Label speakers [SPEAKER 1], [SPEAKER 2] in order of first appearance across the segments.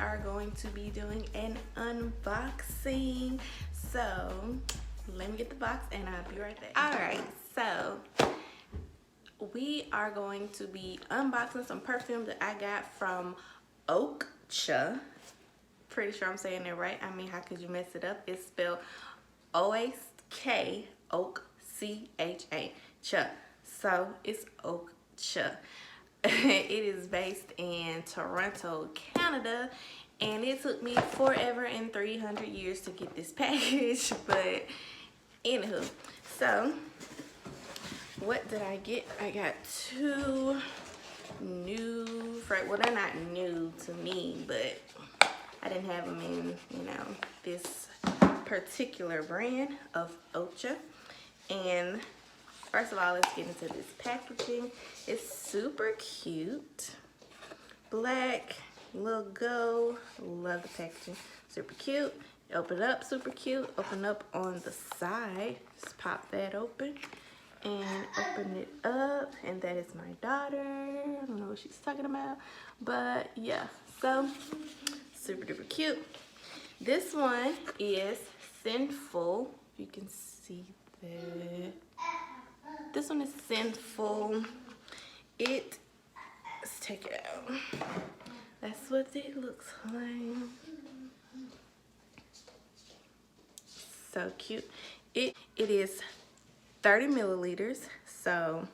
[SPEAKER 1] are going to be doing an unboxing. So let me get the box and I'll be right back. Alright, so we are going to be unboxing some perfume that I got from Oakcha. Pretty sure I'm saying it right. I mean, how could you mess it up? It's spelled O-A-K, Oak, C-H-A, Cha. So it's Oakcha. It is based in Toronto, Canada, and it took me forever and 300 years to get this package, but anywho, so what did I get? I got two new, well, they're not new to me, but I didn't have them in, you know, this particular brand of Oakcha. And first of all, let's get into this packaging. It's super cute. Black logo. Love the packaging. Super cute. Open up, super cute. Open up on the side. Just pop that open and open it up. And that is my daughter. I don't know what she's talking about, but yeah. So super duper cute. This one is Sinful. You can see that. This one is Sinful. Let's take it out. That's what it looks like. So cute. It is 30 milliliters. So,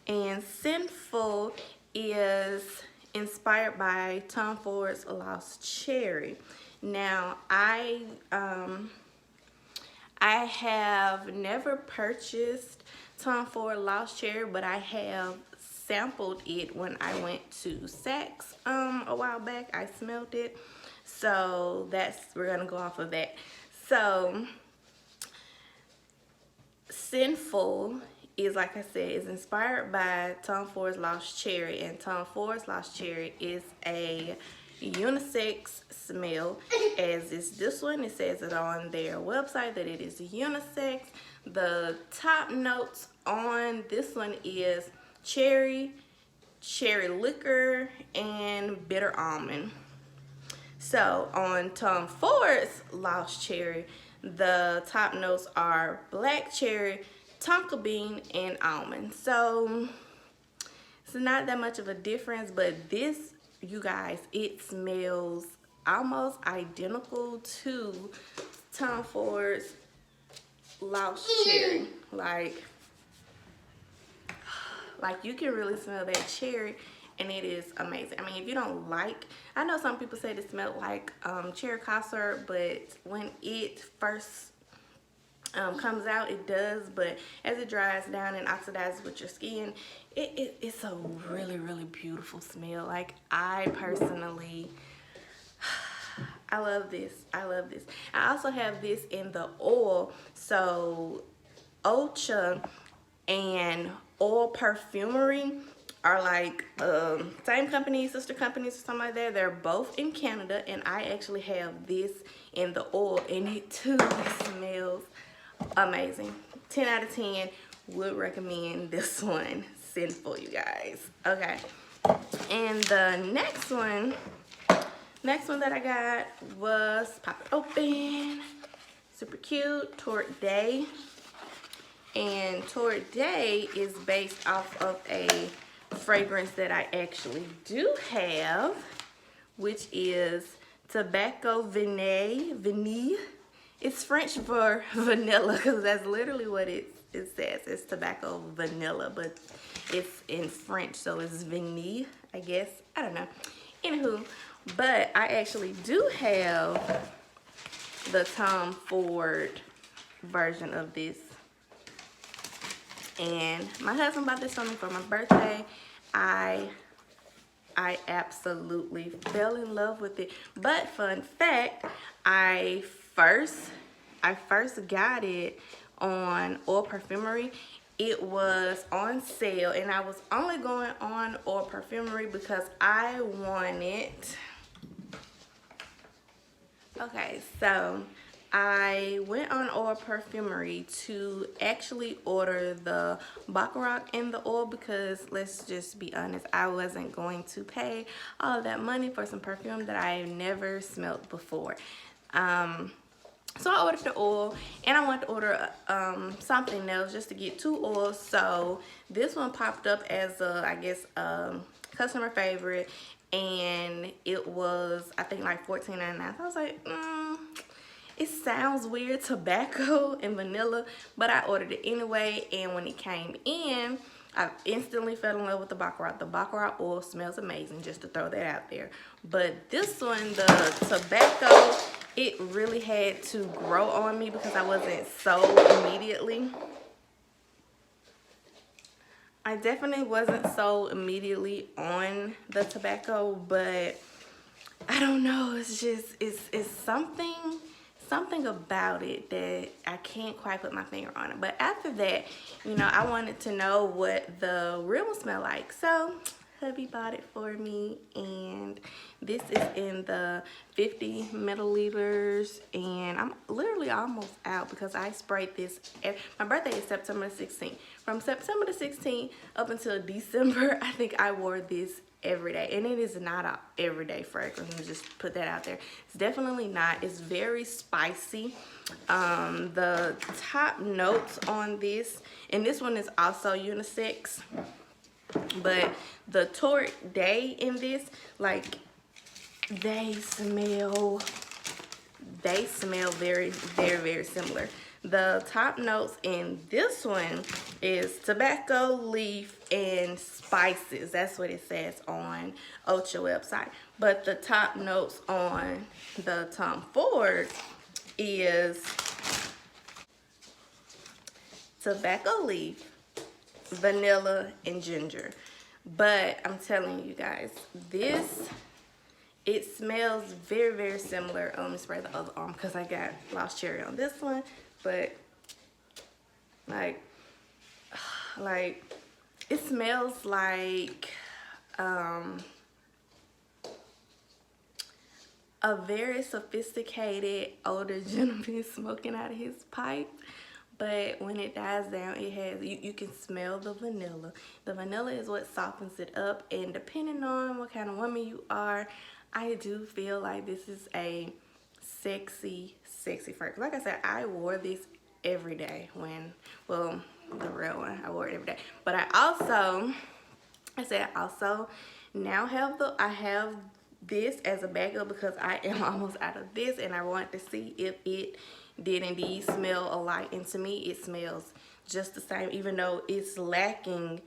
[SPEAKER 1] and Sinful is inspired by Tom Ford's Lost Cherry. Now, I have never purchased Tom Ford Lost Cherry, but I have sampled it when I went to Saks a while back. I smelled it, so we're gonna go off of that. So Sinful is, like I said, is inspired by Tom Ford's Lost Cherry, and Tom Ford's Lost Cherry is a unisex smell, as is this one. It says it on their website that it is unisex. The top notes on this one is cherry, cherry liquor, and bitter almond. So on Tom Ford's Lost Cherry, the top notes are black cherry, tonka bean, and almond. So it's not that much of a difference, but this, you guys, it smells almost identical to Tom Ford's Lost Cherry. Like you can really smell that cherry, and it is amazing. I mean, if you don't like, I know some people say it smelled like cherry cough syrup, but when it first comes out, it does, but as it dries down and oxidizes with your skin, it's a really, really beautiful smell. Like, I personally, I love this. I love this. I also have this in the oil. So Oakcha and Oil Perfumery are like same company, sister companies, or something like that. They're both in Canada, and I actually have this in the oil, and it too smells amazing. 10 out of 10. Would recommend this one. Sinful, you guys. Okay, and the next one that I got was, pop it open, super cute, Torrid Day. And Torrid Day is based off of a fragrance that I actually do have, which is Tobacco Vanille. It's French for vanilla, because that's literally what it says. It's tobacco vanilla, but it's in French, so it's vanille, I guess. I don't know. Anywho, but I actually do have the Tom Ford version of this. And my husband bought this for me for my birthday. I absolutely fell in love with it. But fun fact, I first got it on Oil Perfumery. It was on sale, and I was only going on Oil Perfumery because I wanted, okay, so I went on Oil Perfumery to actually order the Baccarat in the oil because, let's just be honest, I wasn't going to pay all of that money for some perfume that I never smelled before. So I ordered the oil, and I wanted to order something else just to get 2 oils. So this one popped up as a, I guess, customer favorite, and it was, I think, like $14.99. So I was like, it sounds weird, tobacco and vanilla, but I ordered it anyway. And when it came in, I instantly fell in love with the Baccarat. The Baccarat oil smells amazing, just to throw that out there. But this one, the tobacco, it really had to grow on me because I wasn't sold immediately. I definitely wasn't sold immediately on the tobacco, but I don't know, it's just, it's something about it that I can't quite put my finger on it. But after that, you know, I wanted to know what the real one smelled like. So hubby bought it for me, and this is in the 50 milliliters, and I'm literally almost out because I sprayed this. My birthday is September 16th. From September the 16th up until December, I think I wore this every day, and it is not a everyday fragrance. Let me just put that out there. It's definitely not. It's very spicy. The top notes on this, and this one is also unisex, but the Torrid Day in this, like, they smell very, very, very similar. The top notes in this one is tobacco, leaf, and spices. That's what it says on Oakcha website. But the top notes on the Tom Ford is tobacco leaf, vanilla, and ginger. But I'm telling you guys, this, it smells very, very similar. Let me spray the other arm because I got lost cherry on this one. But like it smells like a very sophisticated older gentleman smoking out of his pipe. But when it dies down, it has, you can smell the vanilla. The vanilla is what softens it up, and depending on what kind of woman you are, I do feel like this is a sexy fragrance. Like I said, I wore this every day when, well, the real one, I wore it every day. But I also now have I have this as a backup because I am almost out of this, and I want to see if it did indeed smell alike. And to me, it smells just the same, even though it's lacking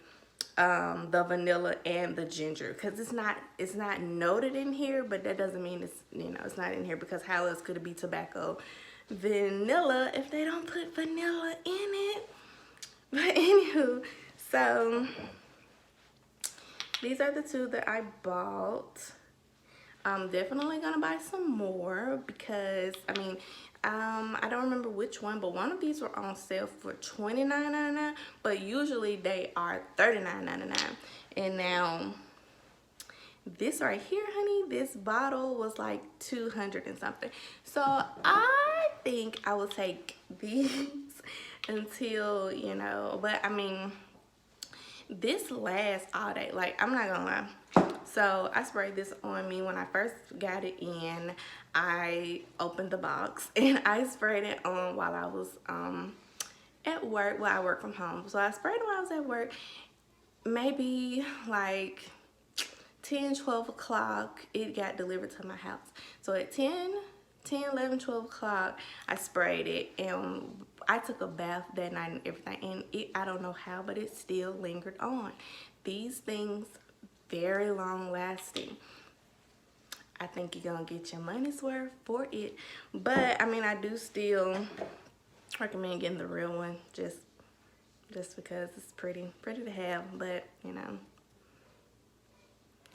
[SPEAKER 1] the vanilla and the ginger, because it's not noted in here. But that doesn't mean it's, you know, it's not in here, because how else could it be tobacco vanilla if they don't put vanilla in it? But anywho, so these are the 2 that I bought. I'm definitely gonna buy some more because, I mean, I don't remember which one, but one of these were on sale for $29.99, but usually they are $39.99. And now this right here, honey, this bottle was like 200 and something. So I think I will take these until, you know, but I mean, this lasts all day. Like, I'm not gonna lie. So I sprayed this on me when I first got it in. I opened the box and I sprayed it on while I was at work. Well, I work from home, so I sprayed it while I was at work. Maybe like 10-12 o'clock it got delivered to my house. So at 11, 12 o'clock I sprayed it, and I took a bath that night and everything, and I don't know how, but it still lingered on. These things, very long lasting. I think you're gonna get your money's worth for it. But I mean, I do still recommend getting the real one, just because it's pretty to have. But you know,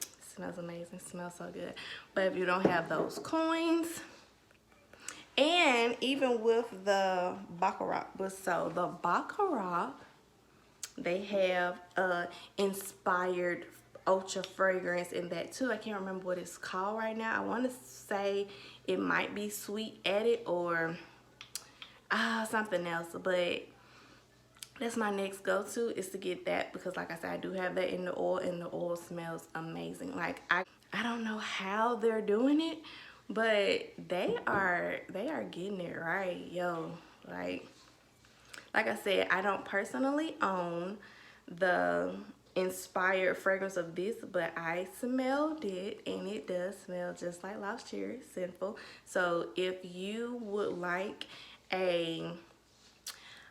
[SPEAKER 1] it smells amazing, it smells so good. But if you don't have those coins, and even with the Baccarat, so the Baccarat, they have inspired Oakcha fragrance in that too. I can't remember what it's called right now. I want to say it might be Sweet Edit, or something else, but that's my next go-to is to get that, because like I said, I do have that in the oil, and the oil smells amazing. Like I don't know how they're doing it, but they are getting it right, yo. Like I said, I don't personally own the inspired fragrance of this, but I smelled it, and it does smell just like Lost Cherry, Sinful. So if you would like a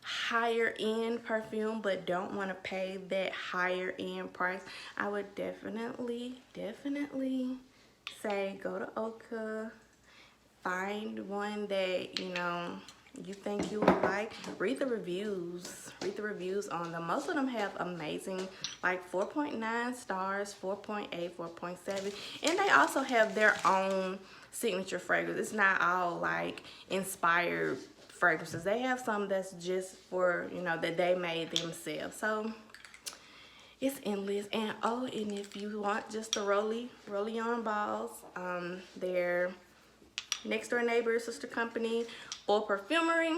[SPEAKER 1] higher end perfume but don't want to pay that higher end price, I would definitely say go to Oakcha, find one that you think you would like. Read the reviews on them. Most of them have amazing, like 4.9 stars, 4.8, 4.7, and they also have their own signature fragrance. It's not all like inspired fragrances. They have some that's just for that they made themselves. So it's endless. And and if you want just the roll-on balls, their next door neighbor sister company, Or Perfumery,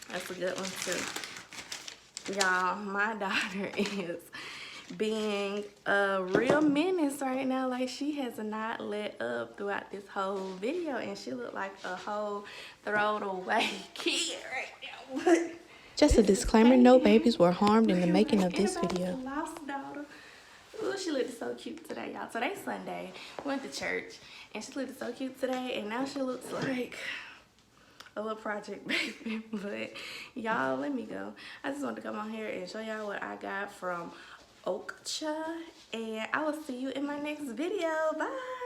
[SPEAKER 1] that's a good one too. Y'all, my daughter is being a real menace right now. Like, she has not let up throughout this whole video, and she looked like a whole thrown away kid right now.
[SPEAKER 2] Just a disclaimer, no babies were harmed in the making of this video.
[SPEAKER 1] Lost daughter. Ooh, she looked so cute today, y'all. Today's Sunday. We went to church, and she looked so cute today, and now she looks like a little project baby. But y'all, let me go. I just wanted to come on here and show y'all what I got from Oakcha, and I will see you in my next video. Bye.